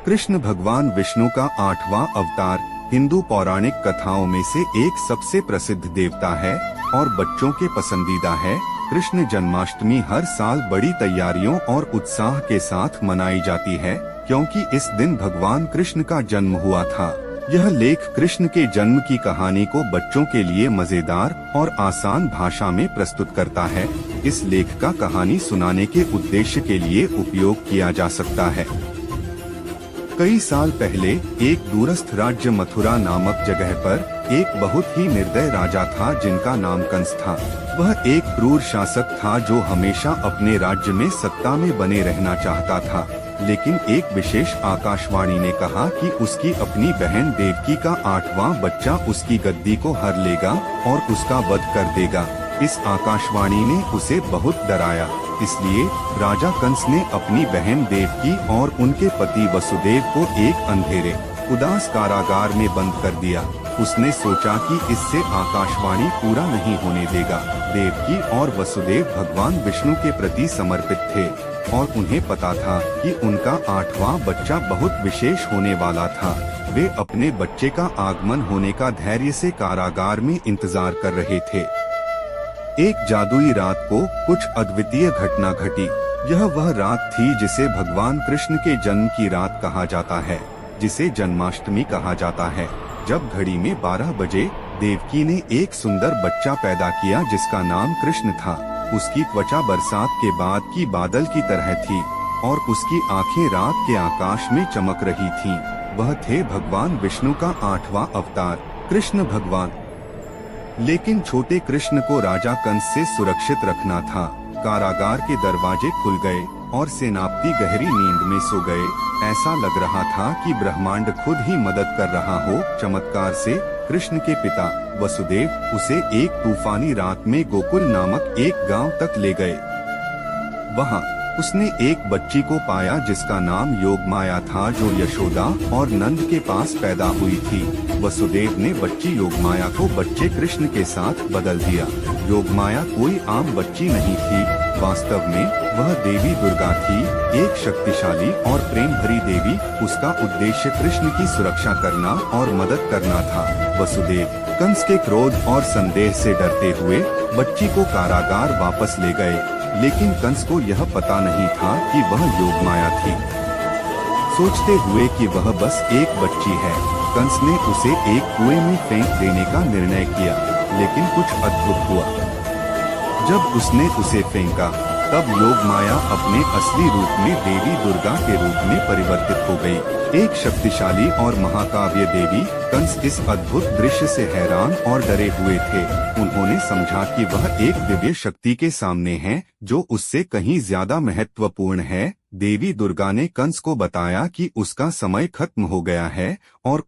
कृष्ण भगवान विष्णु का 8वां अवतार हिंदू पौराणिक कथाओं में से एक सबसे प्रसिद्ध देवता है और बच्चों के पसंदीदा है। कृष्ण जन्माष्टमी हर साल बड़ी तैयारियों और उत्साह के साथ मनाई जाती है, क्योंकि इस दिन भगवान कृष्ण का जन्म हुआ था। यह लेख कृष्ण के जन्म की कहानी को बच्चों के लिए मजेदार और आसान भाषा में प्रस्तुत करता है। इस लेख का कहानी सुनाने के उद्देश्य के लिए उपयोग किया जा सकता है। कई साल पहले एक दूरस्थ राज्य मथुरा नामक जगह पर एक बहुत ही निर्दय राजा था जिनका नाम कंस था। वह एक क्रूर शासक था जो हमेशा अपने राज्य में सत्ता में बने रहना चाहता था। लेकिन एक विशेष आकाशवाणी ने कहा कि उसकी अपनी बहन देवकी का 8वां बच्चा उसकी गद्दी को हर लेगा और उसका वध कर देगा। इस आकाशवाणी ने उसे बहुत डराया, इसलिए राजा कंस ने अपनी बहन देवकी और उनके पति वसुदेव को एक अंधेरे उदास कारागार में बंद कर दिया। उसने सोचा कि इससे आकाशवाणी पूरा नहीं होने देगा। देवकी और वसुदेव भगवान विष्णु के प्रति समर्पित थे और उन्हें पता था कि उनका 8वां बच्चा बहुत विशेष होने वाला था। वे अपने बच्चे का आगमन होने का धैर्य से कारागार में इंतजार कर रहे थे। एक जादुई रात को कुछ अद्वितीय घटना घटी। यह वह रात थी जिसे भगवान कृष्ण के जन्म की रात कहा जाता है, जिसे जन्माष्टमी कहा जाता है। जब घड़ी में 12 बजे देवकी ने एक सुंदर बच्चा पैदा किया जिसका नाम कृष्ण था। उसकी त्वचा बरसात के बाद की बादल की तरह थी और उसकी आंखें रात के आकाश में चमक रही थीं। वह थे भगवान विष्णु का 8वां अवतार कृष्ण भगवान। लेकिन छोटे कृष्ण को राजा कंस से सुरक्षित रखना था। कारागार के दरवाजे खुल गए और सेनापति गहरी नींद में सो गए। ऐसा लग रहा था कि ब्रह्मांड खुद ही मदद कर रहा हो। चमत्कार से कृष्ण के पिता वसुदेव उसे एक तूफानी रात में गोकुल नामक एक गांव तक ले गए। वहां उसने एक बच्ची को पाया जिसका नाम योगमाया था, जो यशोदा और नंद के पास पैदा हुई थी। वसुदेव ने बच्ची योगमाया को बच्चे कृष्ण के साथ बदल दिया। योगमाया कोई आम बच्ची नहीं थी, वास्तव में वह देवी दुर्गा थी, एक शक्तिशाली और प्रेम भरी देवी। उसका उद्देश्य कृष्ण की सुरक्षा करना और मदद करना था। वसुदेव कंस के क्रोध और संदेह से डरते हुए बच्ची को कारागार वापस ले गए, लेकिन कंस को यह पता नहीं था कि वह योगमाया थी। सोचते हुए कि वह बस एक बच्ची है, कंस ने उसे एक कुएं में फेंक देने का निर्णय किया। लेकिन कुछ अद्भुत हुआ। जब उसने उसे फेंका तब योगमाया अपने असली रूप में देवी दुर्गा के रूप में परिवर्तित हो गई, एक शक्तिशाली और महाकाव्य देवी। कंस इस अद्भुत दृश्य से हैरान और डरे हुए थे। उन्होंने समझा कि वह एक दिव्य शक्ति के सामने है जो उससे कहीं ज्यादा महत्वपूर्ण है। देवी दुर्गा ने कंस को बताया कि उसका समय खत्म हो गया है और